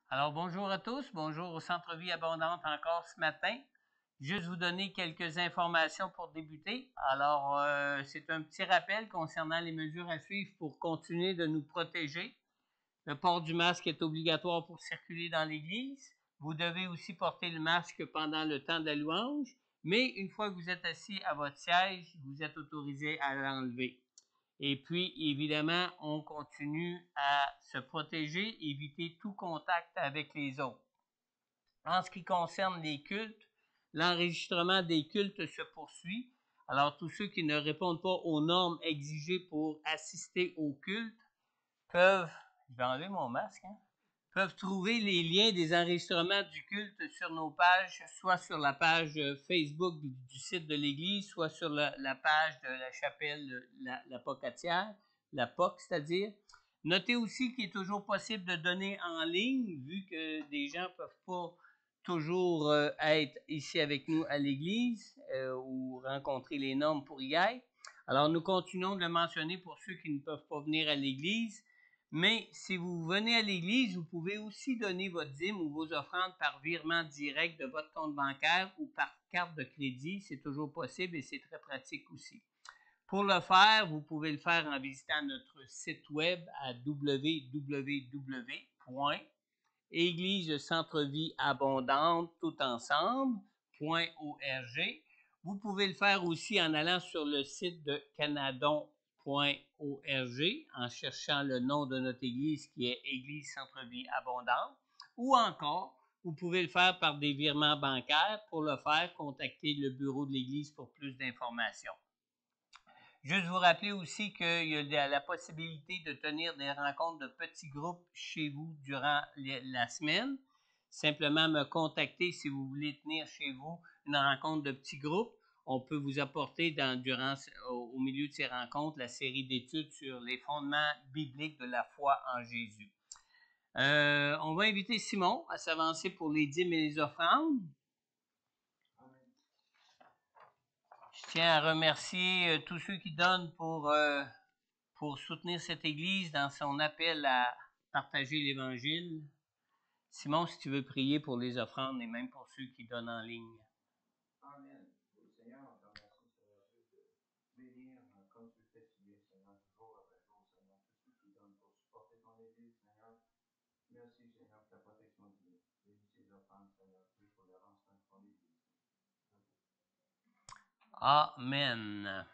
Alors, bonjour à tous. Bonjour au Centre-Vie Abondante encore ce matin. Juste vous donner quelques informations pour débuter. Alors, c'est un petit rappel concernant les mesures à suivre pour continuer de nous protéger. Le port du masque est obligatoire pour circuler dans l'Église. Vous devez aussi porter le masque pendant le temps de la louange, mais une fois que vous êtes assis à votre siège, vous êtes autorisé à l'enlever. Et puis, évidemment, on continue à se protéger, éviter tout contact avec les autres. En ce qui concerne les cultes, l'enregistrement des cultes se poursuit. Alors, tous ceux qui ne répondent pas aux normes exigées pour assister au culte peuvent, je vais enlever mon masque, peuvent trouver les liens des enregistrements du culte sur nos pages, soit sur la page Facebook du site de l'Église, soit sur la page de la chapelle, la Pocatière, la POC, c'est-à-dire. Notez aussi qu'il est toujours possible de donner en ligne, vu que des gens ne peuvent pas toujours être ici avec nous à l'Église ou rencontrer les normes pour y être. Alors, nous continuons de le mentionner pour ceux qui ne peuvent pas venir à l'Église. Mais si vous venez à l'Église, vous pouvez aussi donner votre dîme ou vos offrandes par virement direct de votre compte bancaire ou par carte de crédit. C'est toujours possible et c'est très pratique aussi. Pour le faire, vous pouvez le faire en visitant notre site web à www.églisecentrevieabondante tout ensemble.org. Vous pouvez le faire aussi en allant sur le site de canadon.org en cherchant le nom de notre église qui est Église Centre-Vie Abondante, ou encore, vous pouvez le faire par des virements bancaires. Pour le faire, contactez le bureau de l'église pour plus d'informations. Juste vous rappeler aussi qu'il y a la possibilité de tenir des rencontres de petits groupes chez vous durant la semaine. Simplement me contacter si vous voulez tenir chez vous une rencontre de petits groupes. On peut vous apporter au milieu de ces rencontres la série d'études sur les fondements bibliques de la foi en Jésus. On va inviter Simon à s'avancer pour les dîmes et les offrandes. Je tiens à remercier tous ceux qui donnent pour soutenir cette Église dans son appel à partager l'Évangile. Simon, si tu veux prier pour les offrandes et même pour ceux qui donnent en ligne. Amen. Seigneur, on te remercie, Seigneur Dieu, de bénir comme tu le fais si bien, Seigneur, jour après jour, Seigneur, tous ceux qui donnent pour supporter ton Église, Seigneur. Merci, Seigneur, pour ta protection divine. Bénis ces offrandes, Seigneur Dieu, pour l'avancement de ton Église. Amen.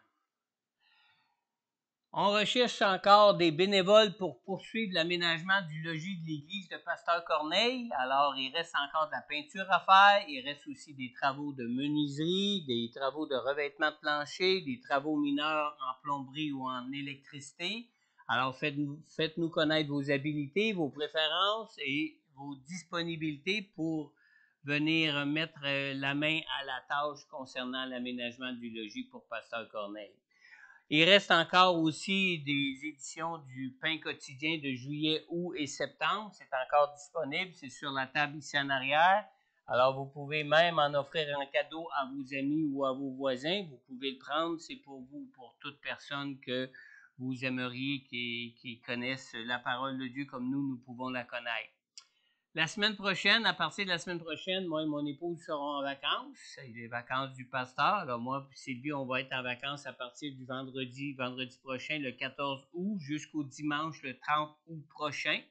On recherche encore des bénévoles pour poursuivre l'aménagement du logis de l'église de Pasteur Corneille. Alors, il reste encore de la peinture à faire. Il reste aussi des travaux de menuiserie, des travaux de revêtement de plancher, des travaux mineurs en plomberie ou en électricité. Alors, faites-nous connaître vos habilités, vos préférences et vos disponibilités pour venir mettre la main à la tâche concernant l'aménagement du logis pour Pasteur Corneille. Il reste encore aussi des éditions du Pain quotidien de juillet, août et septembre. C'est encore disponible. C'est sur la table ici en arrière. Alors, vous pouvez même en offrir un cadeau à vos amis ou à vos voisins. Vous pouvez le prendre. C'est pour vous, pour toute personne que vous aimeriez qui connaissent la parole de Dieu comme nous pouvons la connaître. La semaine prochaine, à partir de la semaine prochaine, moi et mon épouse serons en vacances. C'est les vacances du pasteur. Alors moi et Sylvie, on va être en vacances à partir du vendredi prochain, le 14 août, jusqu'au dimanche, le 30 août prochain.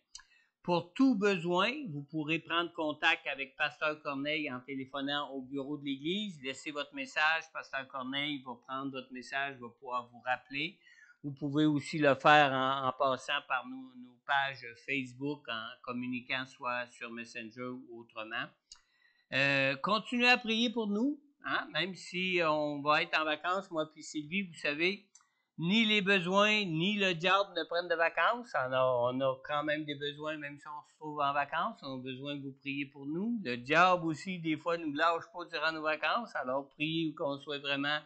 Pour tout besoin, vous pourrez prendre contact avec Pasteur Corneille en téléphonant au bureau de l'Église. Laissez votre message. Pasteur Corneille va prendre votre message, va pouvoir vous rappeler. Vous pouvez aussi le faire en passant par nos pages Facebook, en communiquant soit sur Messenger ou autrement. Continuez à prier pour nous, même si on va être en vacances, moi puis Sylvie, vous savez, ni les besoins, ni le diable ne prennent de vacances. Alors, on a quand même des besoins, même si on se trouve en vacances. On a besoin que vous priez pour nous. Le diable aussi, des fois, ne nous lâche pas durant nos vacances. Alors, priez qu'on soit vraiment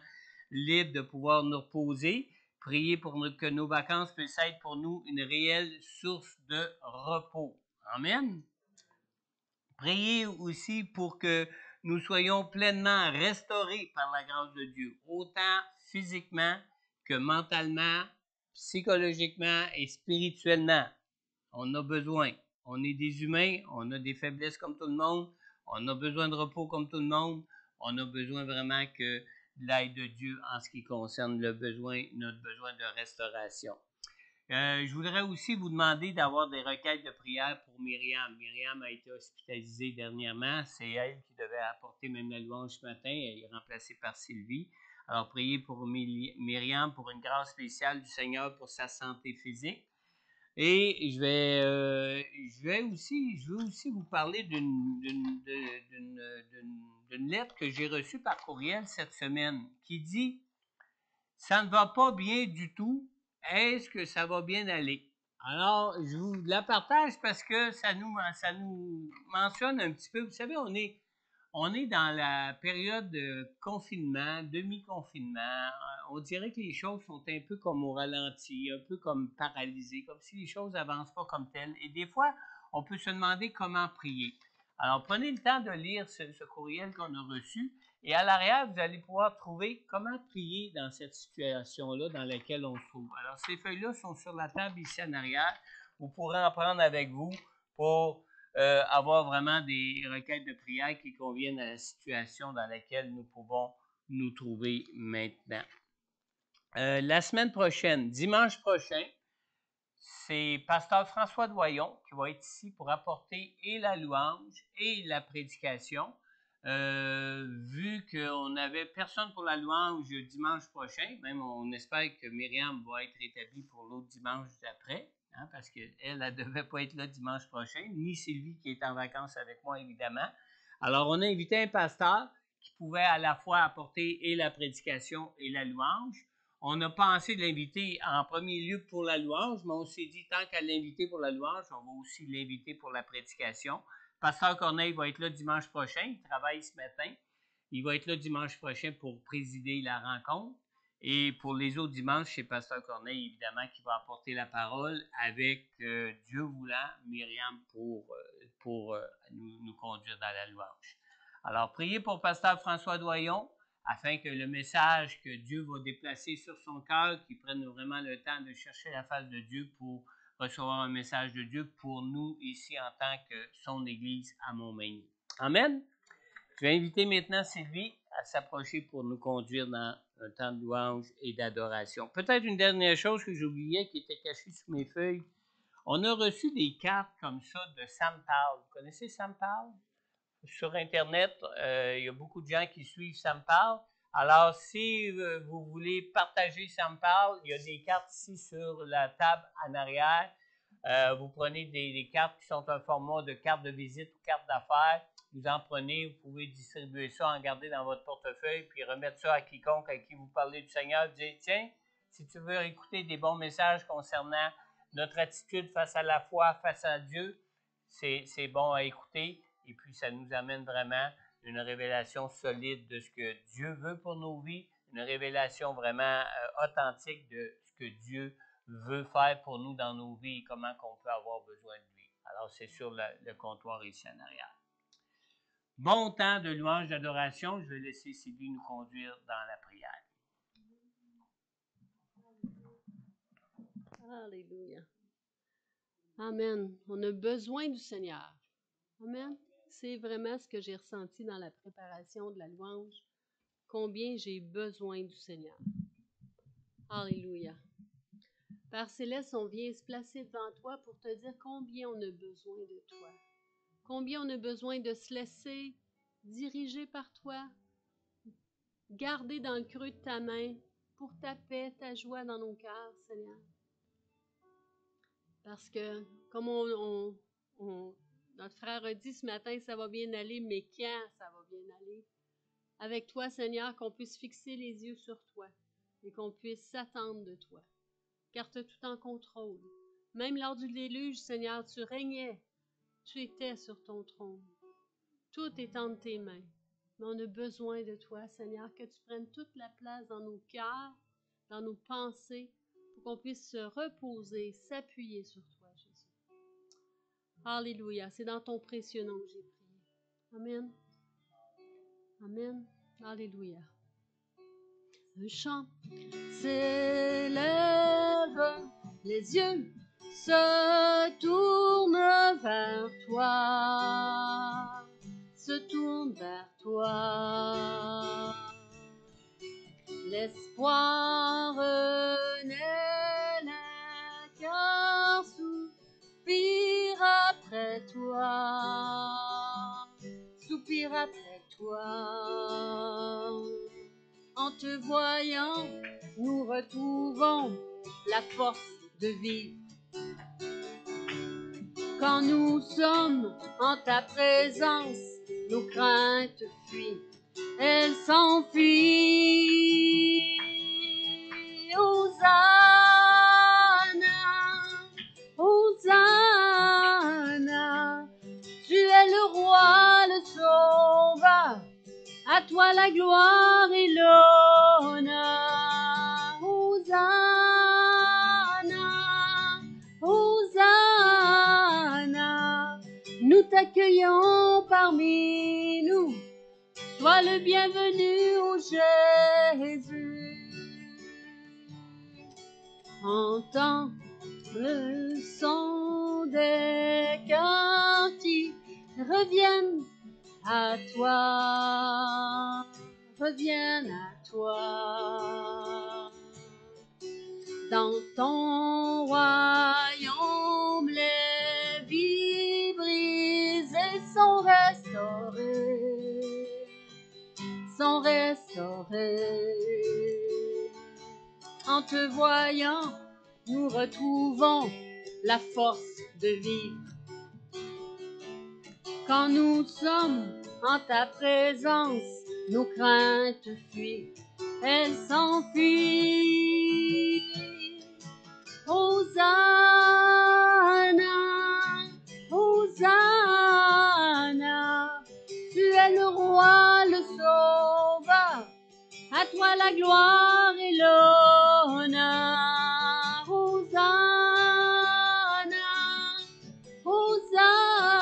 libre de pouvoir nous reposer. Priez pour que nos vacances puissent être pour nous une réelle source de repos. Amen. Priez aussi pour que nous soyons pleinement restaurés par la grâce de Dieu, autant physiquement que mentalement, psychologiquement et spirituellement. On a besoin. On est des humains, on a des faiblesses comme tout le monde, on a besoin de repos comme tout le monde, on a besoin vraiment que de l'aide de Dieu en ce qui concerne notre besoin de restauration. Je voudrais aussi vous demander d'avoir des requêtes de prière pour Myriam. Myriam a été hospitalisée dernièrement. C'est elle qui devait apporter même la louange ce matin. Elle est remplacée par Sylvie. Alors, priez pour Myriam pour une grâce spéciale du Seigneur pour sa santé physique. Et je veux aussi vous parler d'une lettre que j'ai reçue par courriel cette semaine qui dit « Ça ne va pas bien du tout. Est-ce que ça va bien aller? » Alors, je vous la partage parce que ça nous mentionne un petit peu. Vous savez, on est dans la période de confinement, demi-confinement. On dirait que les choses sont un peu comme au ralenti, un peu comme paralysées, comme si les choses n'avancent pas comme telles. Et des fois, on peut se demander comment prier. Alors, prenez le temps de lire ce courriel qu'on a reçu. Et à l'arrière, vous allez pouvoir trouver comment prier dans cette situation-là dans laquelle on se trouve. Alors, ces feuilles-là sont sur la table ici en arrière. Vous pourrez en prendre avec vous pour avoir vraiment des requêtes de prière qui conviennent à la situation dans laquelle nous pouvons nous trouver maintenant. La semaine prochaine, dimanche prochain, c'est Pasteur François Doyon qui va être ici pour apporter et la louange et la prédication. Vu qu'on n'avait personne pour la louange dimanche prochain, même on espère que Myriam va être rétablie pour l'autre dimanche d'après, hein, parce qu'elle ne devait pas être là dimanche prochain, ni Sylvie qui est en vacances avec moi évidemment. Alors on a invité un pasteur qui pouvait à la fois apporter et la prédication et la louange. On a pensé de l'inviter en premier lieu pour la louange, mais on s'est dit, tant qu'à l'inviter pour la louange, on va aussi l'inviter pour la prédication. Pasteur Corneille va être là dimanche prochain, il travaille ce matin. Il va être là dimanche prochain pour présider la rencontre. Et pour les autres dimanches, c'est Pasteur Corneille, évidemment, qui va apporter la parole avec, Dieu voulant, Myriam pour nous conduire dans la louange. Alors, priez pour Pasteur François Doyon, afin que le message que Dieu va déplacer sur son cœur, qu'il prenne vraiment le temps de chercher la face de Dieu pour recevoir un message de Dieu pour nous ici en tant que son Église à Montmagny. Amen. Je vais inviter maintenant Sylvie à s'approcher pour nous conduire dans un temps de louange et d'adoration. Peut-être une dernière chose que j'oubliais qui était cachée sous mes feuilles. On a reçu des cartes comme ça de Sam Powell. Vous connaissez Sam Powell? Sur Internet, il y a beaucoup de gens qui suivent Sam Powell. Alors, si vous voulez partager Sam Powell, il y a des cartes ici sur la table en arrière. Vous prenez des cartes qui sont un format de carte de visite ou carte d'affaires. Vous en prenez, vous pouvez distribuer ça, en garder dans votre portefeuille, puis remettre ça à quiconque à qui vous parlez du Seigneur. Dire, tiens, si tu veux écouter des bons messages concernant notre attitude face à la foi, face à Dieu, c'est bon à écouter. Et puis, ça nous amène vraiment une révélation solide de ce que Dieu veut pour nos vies, une révélation vraiment authentique de ce que Dieu veut faire pour nous dans nos vies et comment on peut avoir besoin de lui. Alors, c'est sur le comptoir ici en arrière. Bon temps de louange, d'adoration. Je vais laisser Sylvie nous conduire dans la prière. Alléluia. Amen. On a besoin du Seigneur. Amen. C'est vraiment ce que j'ai ressenti dans la préparation de la louange. Combien j'ai besoin du Seigneur. Alléluia. Père Céleste, on vient se placer devant toi pour te dire combien on a besoin de toi. Combien on a besoin de se laisser diriger par toi. Garder dans le creux de ta main pour ta paix, ta joie dans nos cœurs, Seigneur. Parce que, comme notre frère a dit ce matin, ça va bien aller, mais quand ça va bien aller? Avec toi, Seigneur, qu'on puisse fixer les yeux sur toi et qu'on puisse s'attendre de toi, car tu as tout en contrôle. Même lors du déluge, Seigneur, tu régnais, tu étais sur ton trône. Tout est entre tes mains. Mais on a besoin de toi, Seigneur, que tu prennes toute la place dans nos cœurs, dans nos pensées, pour qu'on puisse se reposer, s'appuyer sur toi, Jésus. Alléluia. C'est dans ton précieux nom que j'ai prié. Amen. Amen. Alléluia. Un chant s'élève, les yeux se tourne vers toi, se tourne vers toi. L'espoir naît, le cœur soupire après toi, soupire après toi. En te voyant, nous retrouvons la force de vivre. Quand nous sommes en ta présence, nos craintes fuient, elles s'enfuient. Hosanna, Hosanna, tu es le roi, le sauveur, à toi la gloire et l'honneur. Hosanna, Hosanna, nous t'accueillons parmi nous. Sois le bienvenu, ô Jésus. Entends le son des cœurs qui reviennent à toi, reviennent à toi. Dans ton royaume, les vies brisées sont restaurées, sont restaurées. En te voyant, nous retrouvons la force de vivre. Quand nous sommes en ta présence, nos craintes fuient, elles s'enfuient. Hosanna, Hosanna, tu es le roi, le sauveur, à toi la gloire et l'honneur. Hosanna, Hosanna,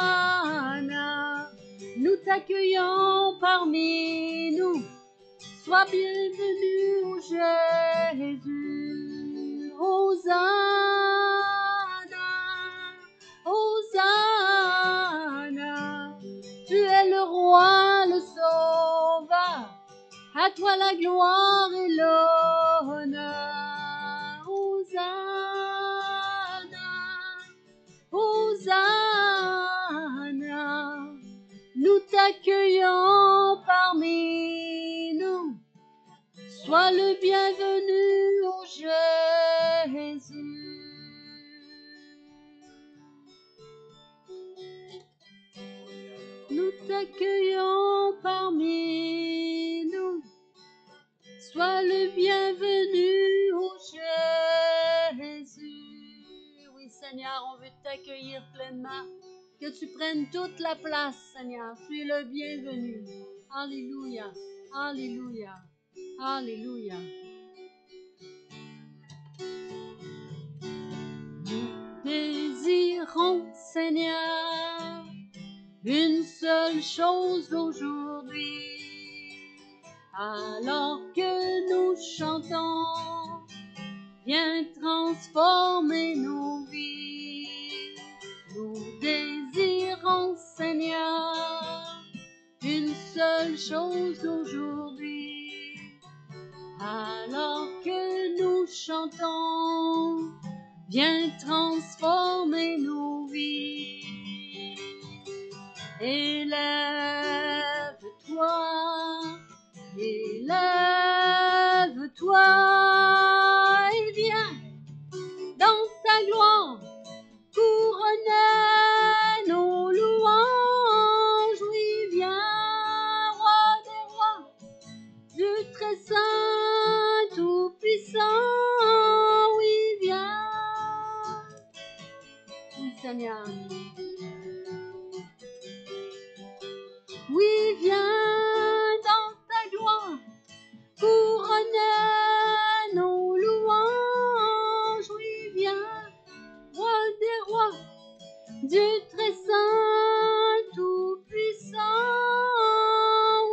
nous t'accueillons parmi nous. Sois bienvenu, ô Jésus. Hosanna, Hosanna, tu es le roi, le sauveur, à toi la gloire et l'honneur. Hosanna, Hosanna, nous t'accueillons parmi nous. Sois le bienvenu, ô Jésus. Nous t'accueillons parmi nous. Sois le bienvenu, ô Jésus. Oui, Seigneur, on veut t'accueillir pleinement. Que tu prennes toute la place, Seigneur. Tu es le bienvenu. Alléluia, alléluia, alléluia. Nous désirons, Seigneur, une seule chose aujourd'hui. Alors que nous chantons, viens transformer nos vies. Nous désirons, Seigneur, une seule chose aujourd'hui. Alors que nous chantons, viens transformer nos vies. Élève-toi, élève-toi et viens dans ta gloire couronner nos louanges. Oui, viens, roi des rois, Dieu très saint, tout puissant. Oui, viens. Oui, Seigneur. Oui, viens dans ta gloire couronner nos louanges. Oui, viens, roi des rois, Dieu très saint, tout puissant.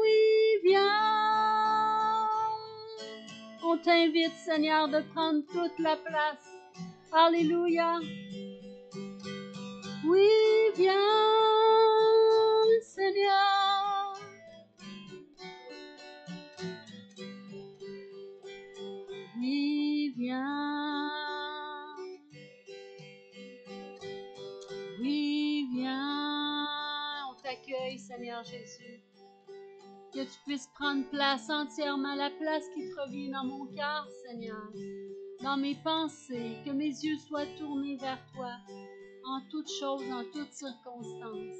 Oui, viens. On t'invite, Seigneur, de prendre toute la place. Alléluia. Oui, viens, Seigneur. Oui, viens. Oui, viens. On t'accueille, Seigneur Jésus. Que tu puisses prendre place entièrement, la place qui te revient dans mon cœur, Seigneur. Dans mes pensées, que mes yeux soient tournés vers toi, en toutes choses, en toutes circonstances.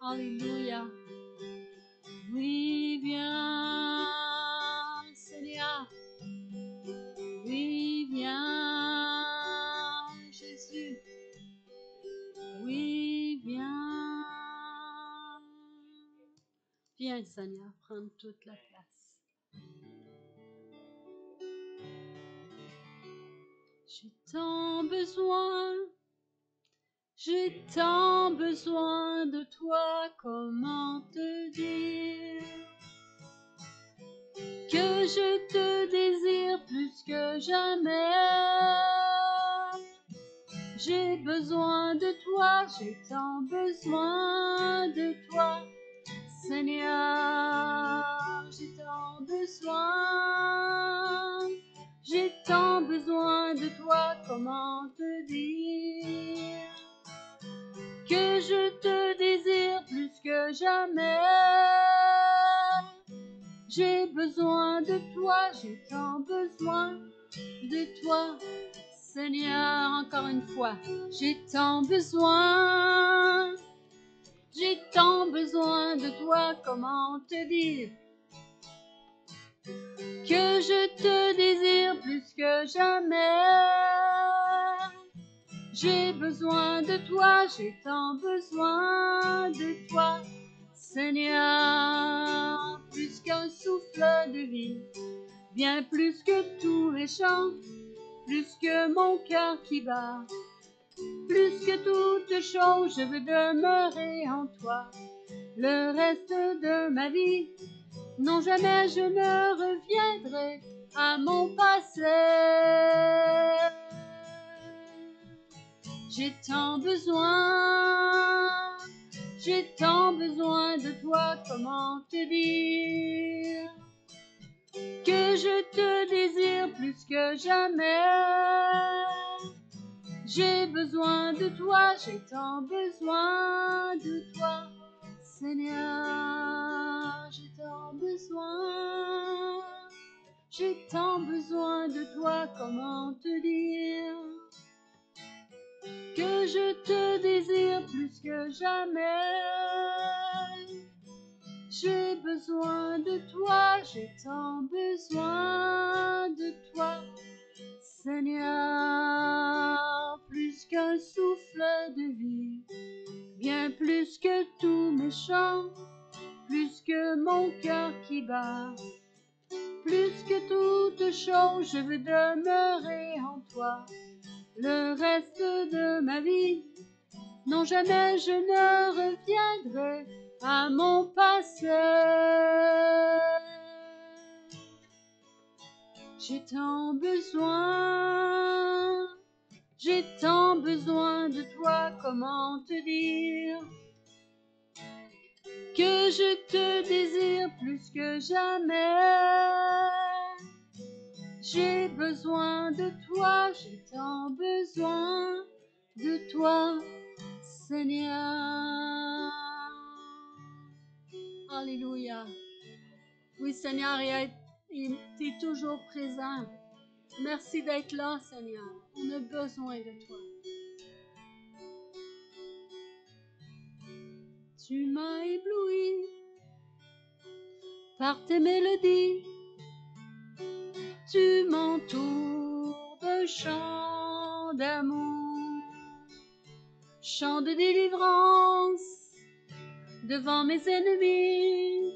Alléluia. Oui, viens, Seigneur. Oui, viens, Jésus. Oui, viens. Viens, Seigneur, prendre toute la place. J'ai tant besoin de toi, comment te dire que je te désire plus que jamais. J'ai besoin de toi, j'ai tant besoin de toi, Seigneur. J'ai tant besoin de toi, comment te dire que je te désire plus que jamais. J'ai besoin de toi, j'ai tant besoin de toi, Seigneur. Encore une fois, j'ai tant besoin de toi, comment te dire que je te désire plus que jamais. J'ai besoin de toi, j'ai tant besoin de toi, Seigneur. Plus qu'un souffle de vie, bien plus que tous les chants, plus que mon cœur qui bat, plus que toute chose, je veux demeurer en toi le reste de ma vie. Non, jamais je ne reviendrai à mon passé. J'ai tant besoin de toi, comment te dire que je te désire plus que jamais. J'ai besoin de toi, j'ai tant besoin de toi, Seigneur. J'ai tant besoin de toi, comment te dire que je te désire plus que jamais. J'ai besoin de toi, j'ai tant besoin de toi, Seigneur. Plus qu'un souffle de vie, bien plus que tous mes chants, plus que mon cœur qui bat, plus que toute chose, je veux demeurer en toi le reste de ma vie. Non, jamais je ne reviendrai à mon passé. J'ai tant besoin de toi, comment te dire que je te désire plus que jamais. J'ai besoin de toi, j'ai tant besoin de toi, Seigneur. Alléluia. Oui, Seigneur, et tu es toujours présent. Merci d'être là, Seigneur. On a besoin de toi. Tu m'as ébloui par tes mélodies. Tu m'entoures d'un chant d'amour, chant de délivrance devant mes ennemis.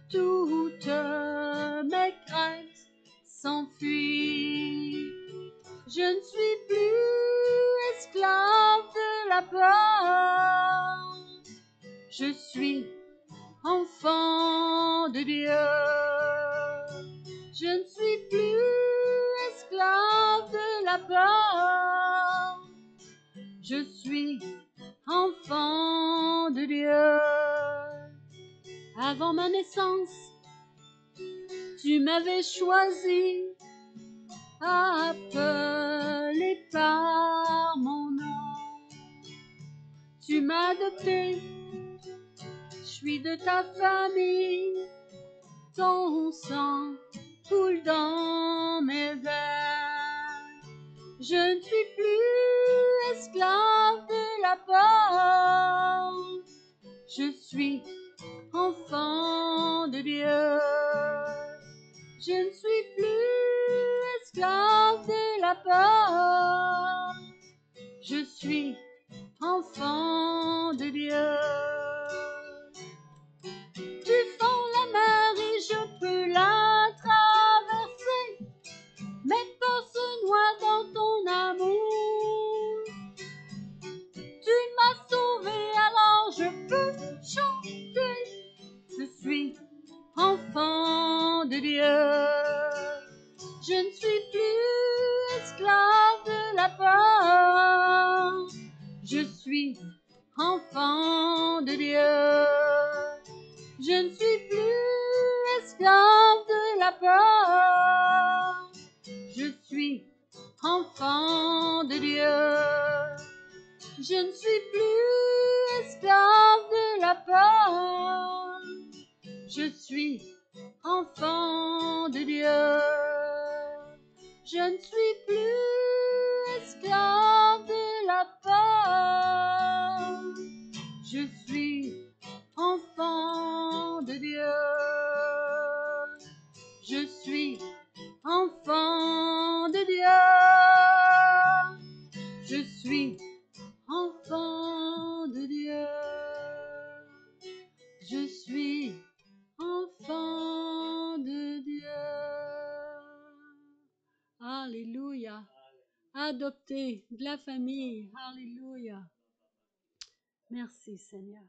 Toutes mes craintes s'enfuient. Je ne suis plus esclave de la peur. Je suis enfant de Dieu. Je ne suis plus esclave de la peur. suis enfant de Dieu. Avant ma naissance, tu m'avais choisi, appelé par mon nom. Tu m'as adopté, je suis de ta famille, ton sang coule dans mes veines. Je ne suis plus esclave de la peur, je suis enfant de Dieu. Je ne suis plus esclave de la peur, je suis enfant de Dieu. Tu fends la mer et je peux la traverser, mes peurs se noient dans ton amour. Tu m'as sauvé, alors je peux chanter. Je suis enfant de Dieu. Je ne suis plus esclave de la peur. Je suis enfant de Dieu. Je ne suis plus esclave de la peur. Je suis enfant de Dieu. Je ne suis plus esclave de la peur. Je suis enfant de Dieu. Je ne suis plus esclave de la peur. Je suis enfant de Dieu. Je suis enfant de Dieu. Je suis enfant de Dieu. Je suis enfant de Dieu. Alléluia. Adopté de la famille. Alléluia. Merci Seigneur.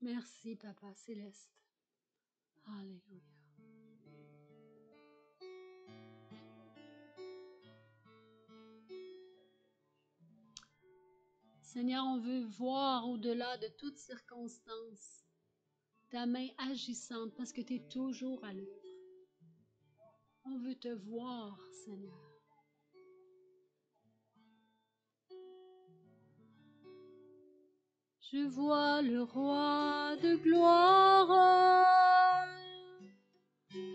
Merci Papa Céleste. Alléluia. Seigneur, on veut voir au-delà de toutes circonstances ta main agissante parce que tu es toujours à l'œuvre. On veut te voir, Seigneur. Je vois le roi de gloire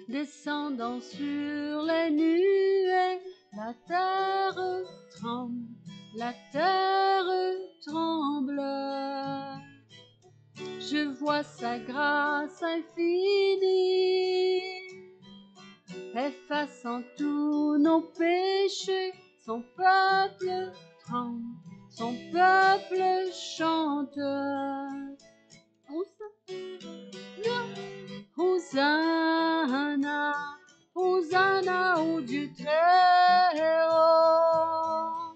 descendant sur les nuées. La terre tremble, la terre tremble. Je vois sa grâce infinie, effaçant tous nos péchés. Son peuple tremble, son peuple chante. Hosanna, Hosanna au Dieu très haut.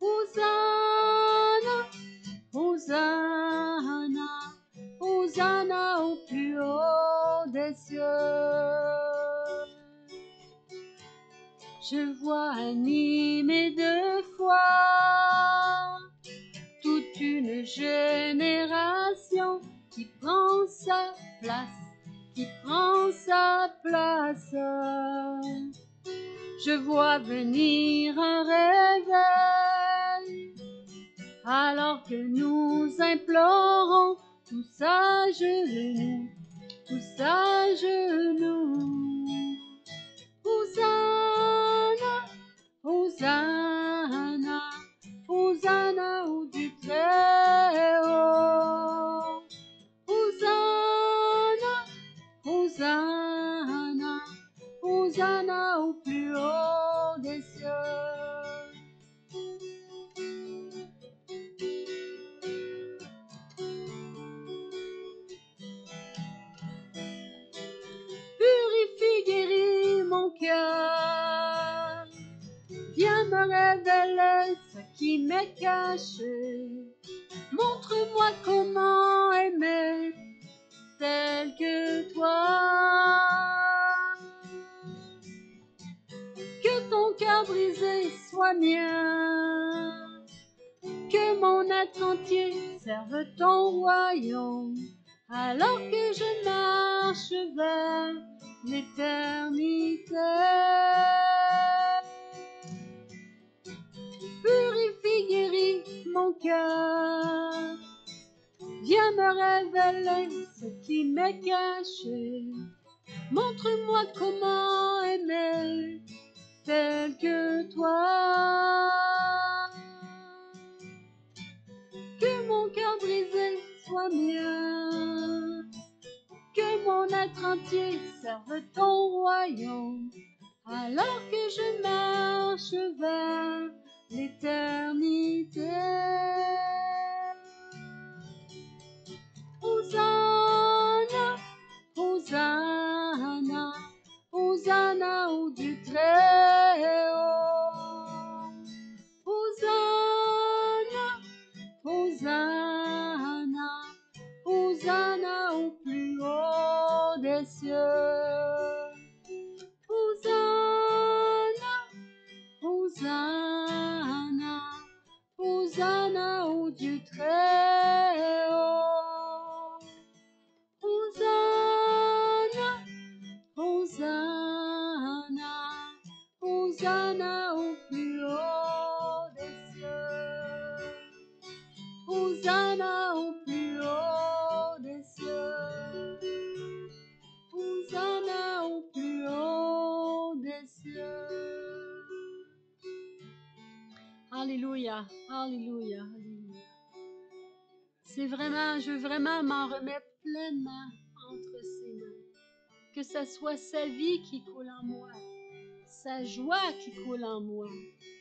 Hosanna, Hosanna, Hosanna au plus haut des cieux. Je vois animé de foi toute une génération qui prend sa place, qui prend sa place. Je vois venir un réveil, alors que nous implorons tous à genoux, tous à genoux. Hosanna, Hosanna, Hosanna au Dieu très haut. Hosanna, Hosanna, Hosanna au plus haut des cieux. Purifie, guéris mon cœur. Viens me révéler ce qui m'est caché. Montre-moi comment aimer tel que toi. Que ton cœur brisé soit mien, que mon être entier serve ton royaume, alors que je marche vers l'éternité. Purifie, guéris mon cœur, viens me révéler ce qui m'est caché. Montre-moi comment aimer tel que toi. Que mon cœur brisé soit mien, que mon être entier serve ton royaume, alors que je marche vers l'éternité. Hosanna, Hosanna, Hosanna au Dieu très haut. Hosanna, Hosanna, Hosanna au plus haut des cieux. Hosanna, Hosanna, Hosanna au Dieu très haut. Hosanna, Hosanna, Hosanna au plus haut des cieux. Hosanna au plus haut des cieux. Hosanna au plus haut des cieux. Alléluia, alléluia, alléluia. Je veux vraiment m'en remettre pleinement entre ses mains. Que ce soit sa vie qui coule en moi, sa joie qui coule en moi,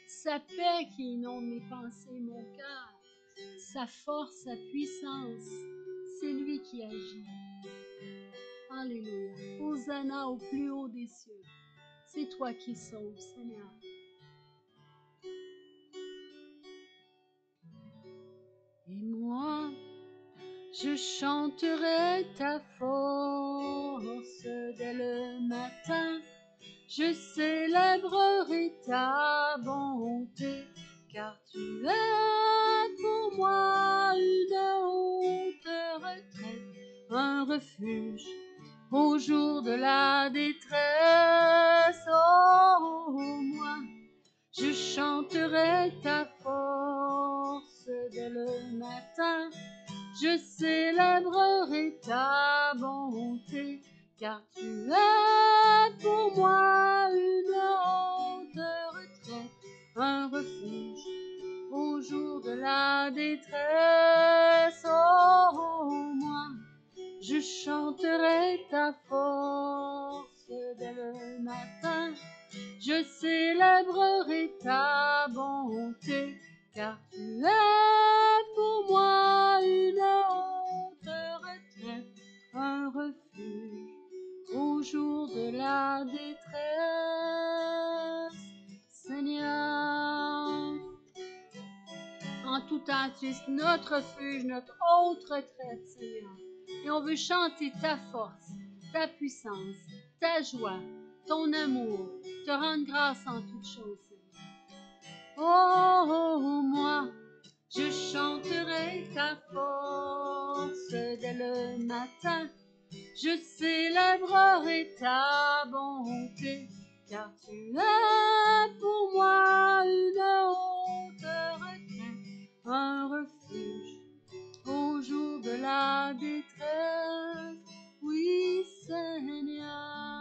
sa paix qui inonde mes pensées, mon cœur, sa force, sa puissance. C'est lui qui agit. Alléluia. Hosanna au plus haut des cieux. C'est toi qui sauves, Seigneur. Et moi, je chanterai ta force dès le matin. Je célébrerai ta bonté, car tu es pour moi une haute retraite, un refuge au jour de la détresse. Oh, moi, je chanterai ta force dès le matin. Je célébrerai ta bonté, car tu es pour moi une haute retraite, un refuge au jour de la détresse. Oh, moi, je chanterai ta force dès le matin. Je célébrerai ta bonté, car tu es pour moi une haute retraite, un refuge au jour de la détresse. Seigneur, en tout temps, tu es notre refuge, notre haute retraite, Seigneur. Et on veut chanter ta force, ta puissance, ta joie, ton amour, te rendre grâce en toutes choses, Seigneur. Oh, moi, je chanterai ta force dès le matin. Je célébrerai ta bonté, car tu es pour moi une haute retraite, un refuge au jour de la détresse. Oui, Seigneur.